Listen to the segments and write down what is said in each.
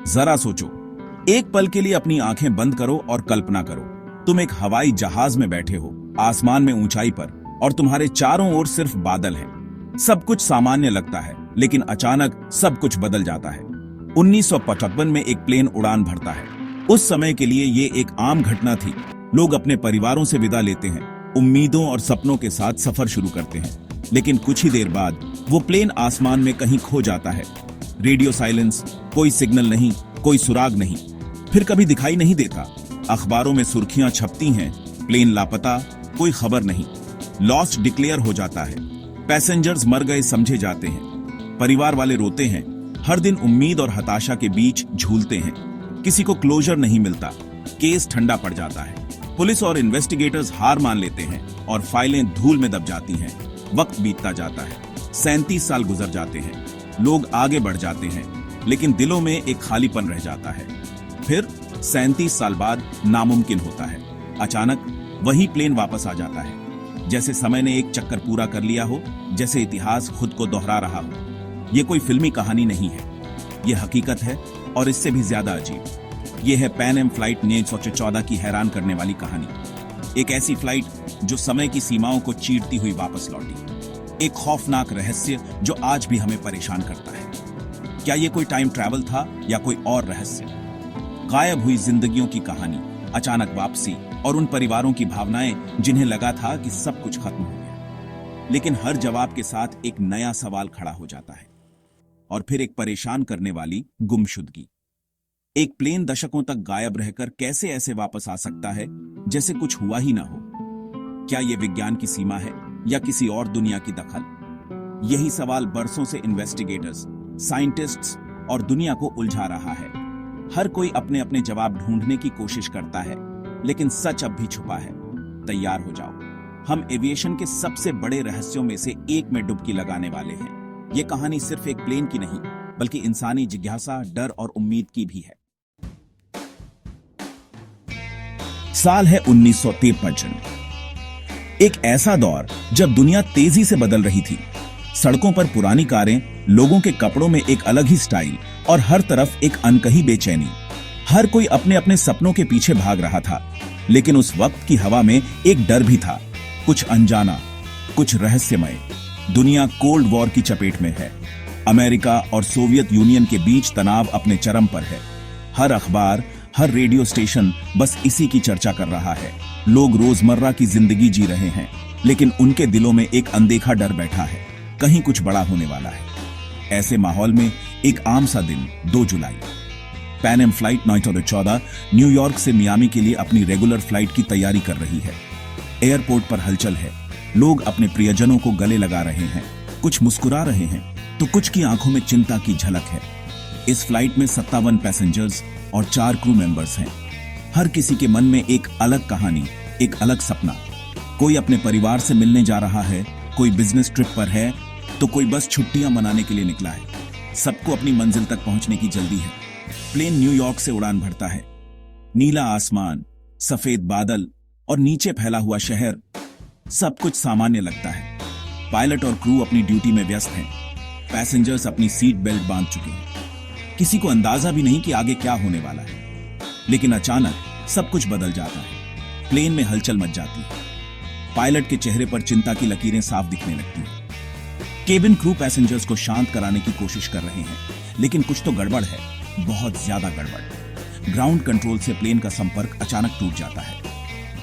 जरा सोचो, एक पल के लिए अपनी आंखें बंद करो और कल्पना करो, तुम एक हवाई जहाज में बैठे हो, आसमान में ऊंचाई पर, और तुम्हारे चारों ओर सिर्फ बादल हैं। सब कुछ सामान्य लगता है, लेकिन अचानक सब कुछ बदल जाता है। 1955 में एक प्लेन उड़ान भरता है। उस समय के लिए ये एक आम घटना थी। लोग अपने परिवारों से विदा लेते हैं, उम्मीदों और सपनों के साथ सफर शुरू करते हैं। लेकिन कुछ ही देर बाद वो प्लेन आसमान में कहीं खो जाता है। रेडियो साइलेंस, कोई सिग्नल नहीं, कोई सुराग नहीं, फिर कभी दिखाई नहीं देता। अखबारों में सुर्खियां छपती हैं, प्लेन लापता, कोई खबर नहीं, लॉस्ट डिक्लेयर हो जाता है। पैसेंजर्स मर गए समझे जाते हैं, परिवार वाले रोते हैं, हर दिन उम्मीद और हताशा के बीच झूलते हैं। किसी को क्लोजर नहीं मिलता, केस ठंडा पड़ जाता है। पुलिस और इन्वेस्टिगेटर्स हार मान लेते हैं और फाइलें धूल में दब जाती हैं। वक्त बीतता जाता है, 37 साल गुजर जाते हैं, लोग आगे बढ़ जाते हैं, लेकिन दिलों में एक खालीपन रह जाता है। फिर 37 साल बाद नामुमकिन होता है, अचानक वही प्लेन वापस आ जाता है, जैसे समय ने एक चक्कर पूरा कर लिया हो, जैसे इतिहास खुद को दोहरा रहा हो। ये कोई फिल्मी कहानी नहीं है, ये हकीकत है, और इससे भी ज्यादा अजीब। ये है पैन एम फ्लाइट 914 की हैरान करने वाली कहानी। एक ऐसी फ्लाइट जो समय की सीमाओं को चीरती हुई वापस लौटी। एक खौफनाक रहस्य जो आज भी हमें परेशान करता है। क्या ये कोई टाइम ट्रैवल था या कोई और रहस्य? गायब हुई जिंदगियों की कहानी, अचानक वापसी, और उन परिवारों की भावनाएं जिन्हें लगा था कि सब कुछ खत्म हो गया। लेकिन हर जवाब के साथ एक नया सवाल खड़ा हो जाता है। और फिर एक परेशान करने वाली गुमशुदगी। एक प्लेन दशकों तक गायब रहकर कैसे ऐसे वापस आ सकता है जैसे कुछ हुआ ही ना हो? क्या यह विज्ञान की सीमा है या किसी और दुनिया की दखल? यही सवाल बरसों से इन्वेस्टिगेटर्स, साइंटिस्ट्स और दुनिया को उलझा रहा है। हर कोई अपने अपने जवाब ढूंढने की कोशिश करता है, लेकिन सच अब भी छुपा है। तैयार हो जाओ, हम एविएशन के सबसे बड़े रहस्यों में से एक में डुबकी लगाने वाले हैं। ये कहानी सिर्फ एक प्लेन की नहीं, बल्कि इंसानी जिज्ञासा, डर और उम्मीद की भी है। साल है 1953। एक ऐसा दौर जब दुनिया तेजी से बदल रही थी। सड़कों पर पुरानी कारें, लोगों के कपड़ों में एक अलग ही स्टाइल, और हर तरफ एक अनकही बेचैनी। हर कोई अपने अपने सपनों के पीछे भाग रहा था। लेकिन उस वक्त की हवा में एक डर भी था, कुछ अनजाना, कुछ रहस्यमय। दुनिया कोल्ड वॉर की चपेट में है। अमेरिका और सोवियत यूनियन के बीच तनाव अपने चरम पर है। हर अखबार, हर रेडियो स्टेशन बस इसी की चर्चा कर रहा है। लोग रोजमर्रा की जिंदगी जी रहे हैं, लेकिन उनके दिलों में एक अनदेखा डर बैठा है, कहीं कुछ बड़ा होने वाला है। ऐसे माहौल में एक आम सा दिन, 2 जुलाई, पैन एम फ्लाइट 914 न्यूयॉर्क से मियामी के लिए अपनी रेगुलर फ्लाइट की तैयारी कर रही है। एयरपोर्ट पर हलचल है, लोग अपने प्रियजनों को गले लगा रहे हैं, कुछ मुस्कुरा रहे हैं, तो कुछ की आंखों में चिंता की झलक है। इस फ्लाइट में 57 पैसेंजर्स और 4 क्रू मेंबर्स हैं। हर किसी के मन में एक अलग कहानी, एक अलग सपना। कोई अपने परिवार से मिलने जा रहा है, कोई बिजनेस ट्रिप पर है, तो कोई बस छुट्टियां मनाने के लिए निकला है। सबको अपनी मंजिल तक पहुंचने की जल्दी है। प्लेन न्यूयॉर्क से उड़ान भरता है। नीला आसमान, सफेद बादल और नीचे फैला हुआ शहर, सब कुछ सामान्य लगता है। पायलट और क्रू अपनी ड्यूटी में व्यस्त हैं। पैसेंजर्स अपनी सीट बेल्ट बांध चुके हैं। किसी को अंदाजा भी नहीं कि आगे क्या होने वाला है। लेकिन अचानक सब कुछ बदल जाता है। प्लेन में हलचल मच जाती है। पायलट के चेहरे पर चिंता की लकीरें साफ दिखने लगती हैं। केबिन क्रू पैसेंजर्स को शांत कराने की कोशिश कर रहे हैं, लेकिन कुछ तो गड़बड़ है, बहुत ज्यादा गड़बड़। ग्राउंड कंट्रोल से प्लेन का संपर्क अचानक टूट जाता है।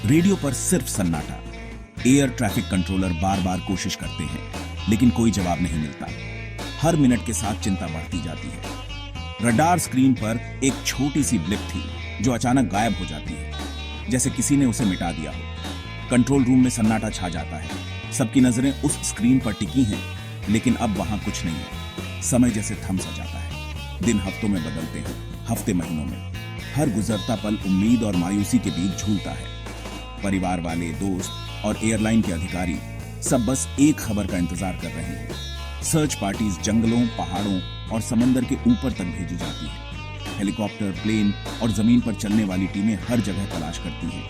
रेडियो पर सिर्फ सन्नाटा। एयर ट्रैफिक कंट्रोलर बार बार कोशिश करते हैं, लेकिन कोई जवाब नहीं मिलता। हर मिनट के साथ चिंता बढ़ती जाती है। रडार स्क्रीन पर एक छोटी सी ब्लिप थी जो अचानक गायब हो जाती है, जैसे किसी ने उसे मिटा दिया हो। कंट्रोल रूम में सन्नाटा छा जाता है। सबकी नजरें उस स्क्रीन पर टिकी हैं, लेकिन अब वहां कुछ नहीं है। समय जैसे थम सा जाता है। दिन हफ्तों में बदलते हैं, हफ्ते महीनों में। हर गुजरता पल उम्मीद और मायूसी के बीच झूलता है। परिवार वाले, दोस्त और एयरलाइन के अधिकारी सब बस एक खबर का इंतजार कर रहे हैं। सर्च पार्टीज जंगलों, पहाड़ों और समंदर के ऊपर तक भेजी जाती है। हेलीकॉप्टर, प्लेन और जमीन पर चलने वाली टीमें हर जगह तलाश करती हैं,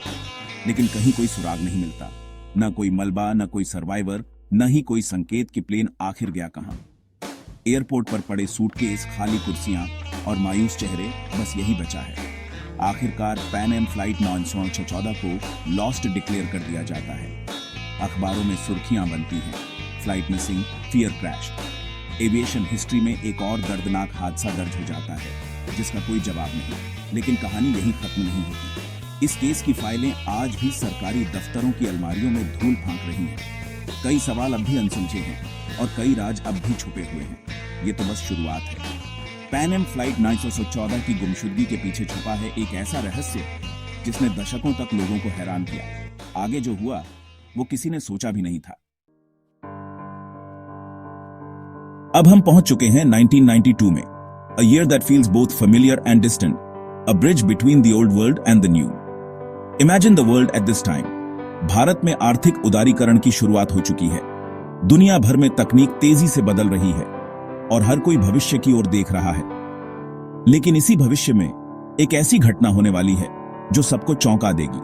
लेकिन कहीं कोई सुराग नहीं मिलता। न कोई मलबा, न कोई सर्वाइवर, न ही कोई संकेत कि प्लेन आखिर गया कहां। एयरपोर्ट पर पड़े सूटकेस, खाली कुर्सियां और मायूस चेहरे, बस यही बचा है। आखिरकार पैन एम फ्लाइट 914 को लॉस्ट डिक्लेयर कर दिया जाता है। अखबारों में सुर्खियां बनती हैं, flight missing, fear crash. Aviation history में एक और दर्दनाक हादसा दर्ज हो जाता है जिसका कोई जवाब नहीं। लेकिन कहानी यहीं खत्म नहीं होती। इस केस की फाइलें आज भी सरकारी दफ्तरों की अलमारियों में धूल फांक रही हैं। कई सवाल अब भी अनसुलझे हैं और कई राज अब भी छुपे हुए हैं। ये तो बस शुरुआत है। पैन एम फ्लाइट 914 की गुमशुदगी के पीछे छुपा है एक ऐसा रहस्य जिसने दशकों तक लोगों को हैरान किया। आगे जो हुआ वो किसी ने सोचा भी नहीं था। अब हम पहुंच चुके हैं 1992 में, a year that feels both familiar and distant, a bridge between the old world and the new. Imagine the world at this time. Bharat में आर्थिक उदारीकरण की शुरुआत हो चुकी है। दुनिया भर में तकनीक तेजी से बदल रही है और हर कोई भविष्य की ओर देख रहा है। लेकिन इसी भविष्य में एक ऐसी घटना होने वाली है जो सबको चौंका देगी।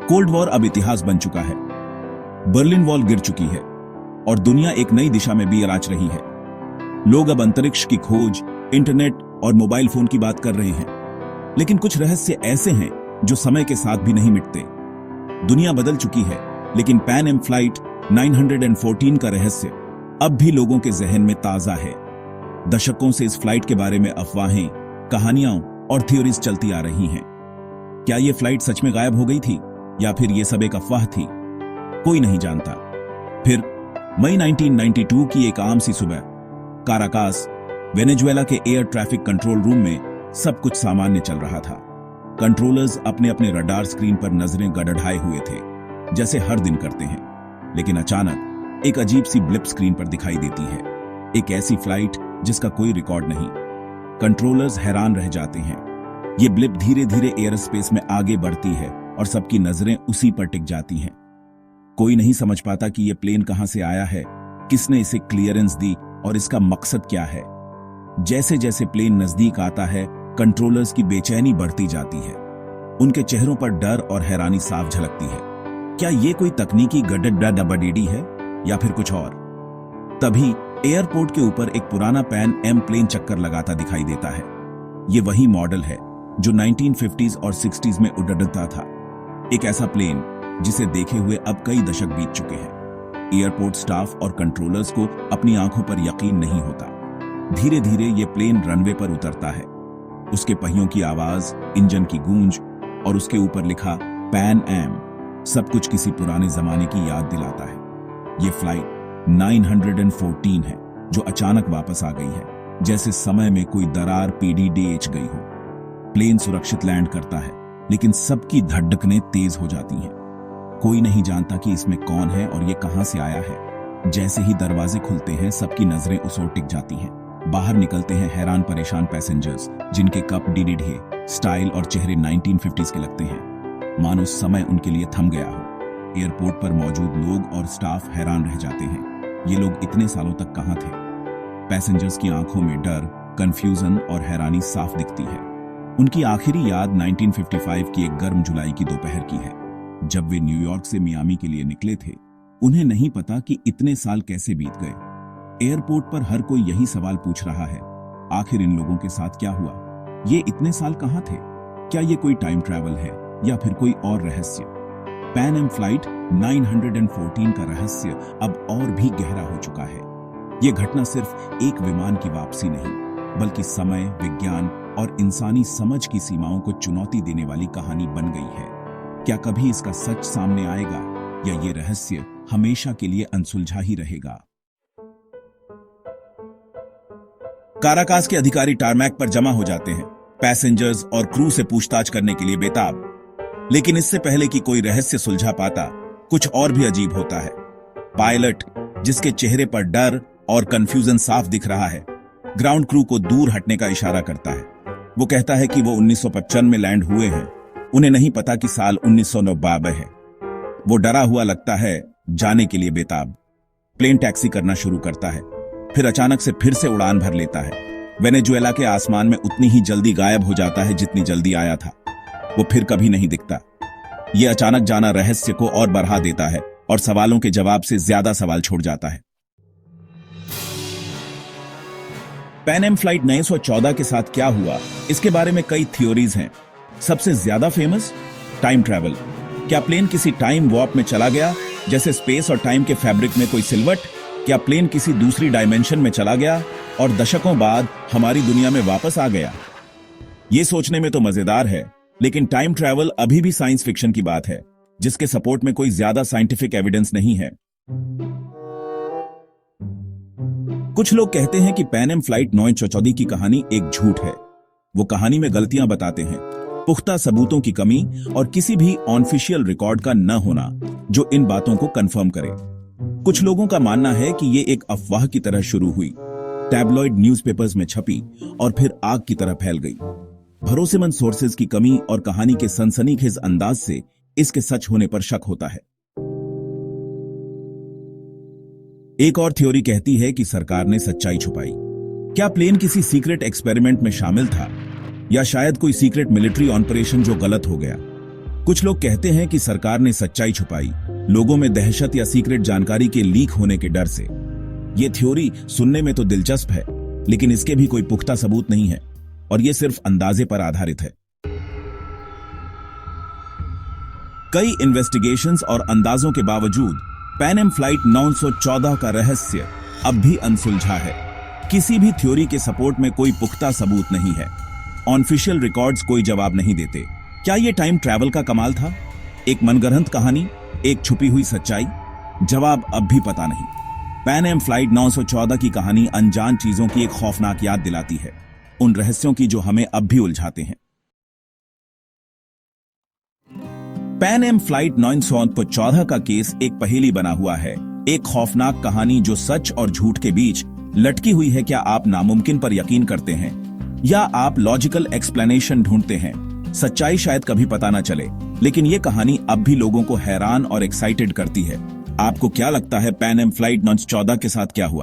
कोल्ड वॉर अब इतिहास बन चुका है। बर्लिन वॉल गिर चुकी है और दुनिया एक नई दिशा में भी राच रही है। लोग अब अंतरिक्ष की खोज, इंटरनेट और मोबाइल फोन की बात कर रहे हैं। लेकिन कुछ रहस्य ऐसे हैं जो समय के साथ भी नहीं मिटते। दुनिया बदल चुकी है, लेकिन पैन एम फ्लाइट 914 का रहस्य अब भी लोगों के जहन में ताजा है। दशकों से इस फ्लाइट के बारे में अफवाहें, कहानियां और थ्योरीज चलती आ रही हैं। क्या यह फ्लाइट सच में गायब हो गई थी या फिर यह सब एक अफवाह थी? कोई नहीं जानता। फिर मई 1992 की एक आम सी सुबह काराकास, वेनेजुएला के एयर ट्रैफिक कंट्रोल रूम में सब कुछ सामान्य चल रहा था। कंट्रोलर्स अपने अपने रडार स्क्रीन पर नजरें गड़गड़ाए हुए थे, जैसे हर दिन करते हैं। लेकिन अचानक एक अजीब सी ब्लिप स्क्रीन पर दिखाई देती है, एक ऐसी फ्लाइट जिसका कोई रिकॉर्ड नहीं। कंट्रोलर्स हैरान रह जाते हैं। ये ब्लिप धीरे धीरे एयर स्पेस में आगे बढ़ती है और सबकी नजरें उसी पर टिक जाती हैं। कोई नहीं समझ पाता कि यह प्लेन कहां से आया है, किसने इसे क्लियरेंस दी और इसका मकसद क्या है। जैसे जैसे प्लेन नजदीक आता है, कंट्रोलर्स की बेचैनी बढ़ती जाती है। उनके चेहरों पर डर और हैरानी साफ झलकती है। क्या यह कोई तकनीकी गड़बड़ी है या फिर कुछ और? तभी एयरपोर्ट के ऊपर एक पुराना पैन एम प्लेन चक्कर लगाता दिखाई देता है। यह वही मॉडल है जो 1950s और 60s में उड़ता था। एक ऐसा प्लेन जिसे देखे हुए अब कई दशक बीत चुके हैं। एयरपोर्ट स्टाफ और कंट्रोलर्स को अपनी आंखों पर यकीन नहीं होता। धीरे धीरे ये प्लेन रनवे पर उतरता है। उसके पहियों की आवाज, इंजन की गूंज और उसके ऊपर लिखा पैन एम, सब कुछ किसी पुराने जमाने की याद दिलाता है। ये फ्लाइट 914 है जो अचानक वापस आ गई है, जैसे समय में कोई दरार पीढ़ी गई हो। प्लेन सुरक्षित लैंड करता है, लेकिन सबकी धड़कनें तेज हो जाती हैं। कोई नहीं जानता कि इसमें कौन है और ये कहां से आया है। जैसे ही दरवाजे खुलते हैं, सबकी नजरें उस ओर टिक जाती हैं। बाहर निकलते हैं हैरान परेशान पैसेंजर्स, जिनके कप ढे, स्टाइल और चेहरे 1950s के लगते हैं, मानो समय उनके लिए थम गया हो। एयरपोर्ट पर मौजूद लोग और स्टाफ हैरान रह जाते हैं। ये लोग इतने सालों तक कहां थे? पैसेंजर्स की आंखों में डर, कंफ्यूजन और हैरानी साफ दिखती है। उनकी आखिरी याद 1955 की एक गर्म जुलाई की दोपहर की है, जब वे न्यूयॉर्क से मियामी के लिए निकले थे। उन्हें नहीं पता कि इतने साल कैसे बीत गए। एयरपोर्ट पर हर कोई यही सवाल पूछ रहा है, आखिर इन लोगों के साथ क्या हुआ? ये इतने साल कहां थे? क्या ये कोई टाइम ट्रैवल है या फिर कोई और रहस्य? पैन एम फ्लाइट 914 का रहस्य अब और भी गहरा हो चुका है। यह घटना सिर्फ एक विमान की वापसी नहीं, बल्कि समय, विज्ञान और इंसानी समझ की सीमाओं को चुनौती देने वाली कहानी बन गई है। क्या कभी इसका सच सामने आएगा या ये रहस्य हमेशा के लिए अनसुलझा ही रहेगा? काराकास के अधिकारी टारमैक पर जमा हो जाते हैं, पैसेंजर्स और क्रू से पूछताछ करने के लिए बेताब। लेकिन इससे पहले कि कोई रहस्य सुलझा पाता, कुछ और भी अजीब होता है। पायलट, जिसके चेहरे पर डर और कंफ्यूजन साफ दिख रहा है, ग्राउंड क्रू को दूर हटने का इशारा करता है। वो कहता है कि वो 1955 में लैंड हुए हैं। उन्हें नहीं पता कि साल 1992 है। वो डरा हुआ लगता है, जाने के लिए बेताब। प्लेन टैक्सी करना शुरू करता है, फिर अचानक से फिर से उड़ान भर लेता है। वेनेजुएला के आसमान में उतनी ही जल्दी गायब हो जाता है जितनी जल्दी आया था। वो फिर कभी नहीं दिखता। ये अचानक जाना रहस्य को और बढ़ा देता है और सवालों के जवाब से ज्यादा सवाल छोड़ जाता है। पैन एम फ्लाइट 914 के साथ क्या हुआ, इसके बारे में कई थ्योरीज हैं। सबसे ज्यादा फेमस, टाइम ट्रैवल। क्या प्लेन किसी टाइम वॉर्प में चला गया, जैसे स्पेस और टाइम के फैब्रिक में कोई सिलवट? क्या प्लेन किसी दूसरी डायमेंशन में चला गया और दशकों बाद हमारी दुनिया में वापस आ गया? ये सोचने में तो मजेदार है, लेकिन टाइम ट्रैवल अभी भी साइंस फिक्शन की बात है, जिसके सपोर्ट में कोई ज्यादा साइंटिफिक एविडेंस नहीं है। कुछ लोग कहते हैं कि पैन एम फ्लाइट 914 की कहानी एक झूठ है। वो कहानी में गलतियां बताते हैं, पुख्ता सबूतों की कमी और किसी भी ऑफिशियल रिकॉर्ड का न होना जो इन बातों को कंफर्म करे। कुछ लोगों का मानना है कि ये एक अफवाह की तरह शुरू हुई, टैबलॉइड न्यूज़पेपर्स में छपी और फिर आग की तरह फैल गई। भरोसेमंद सोर्सेज की कमी और कहानी के सनसनीखेज अंदाज से इसके सच होने पर शक होता है। एक और थ्योरी कहती है कि सरकार ने सच्चाई छुपाई। क्या प्लेन किसी सीक्रेट एक्सपेरिमेंट में शामिल था, या शायद कोई सीक्रेट मिलिट्री ऑपरेशन जो गलत हो गया? कुछ लोग कहते हैं कि सरकार ने सच्चाई छुपाई, लोगों में दहशत या सीक्रेट जानकारी के लीक होने के डर से। यह थ्योरी सुनने में तो दिलचस्प है, लेकिन इसके भी कोई पुख्ता सबूत नहीं है और यह सिर्फ अंदाजे पर आधारित है। कई इन्वेस्टिगेशंस और अंदाजों के बावजूद पैन एम फ्लाइट 914 का रहस्य अब भी अनसुलझा है। किसी भी थ्योरी के सपोर्ट में कोई पुख्ता सबूत नहीं है। ऑफिशियल रिकॉर्ड्स कोई जवाब नहीं देते। क्या यह टाइम ट्रैवल का कमाल था, एक मनगढ़ंत कहानी, एक छुपी हुई सच्चाई? जवाब अब भी पता नहीं। पैन एम फ्लाइट 914 की कहानी अनजान चीजों की एक खौफनाक याद दिलाती है, उन रहस्यों की जो हमें अब भी उलझाते हैं। पैन एम फ्लाइट 914 का केस एक पहेली बना हुआ है, एक खौफनाक कहानी जो सच और झूठ के बीच लटकी हुई है। क्या आप नामुमकिन पर यकीन करते हैं, या आप लॉजिकल एक्सप्लेनेशन ढूंढते हैं? सच्चाई शायद कभी पता न चले, लेकिन ये कहानी अब भी लोगों को हैरान और एक्साइटेड करती है। आपको क्या लगता है पैन एम फ्लाइट 914 के साथ क्या हुआ?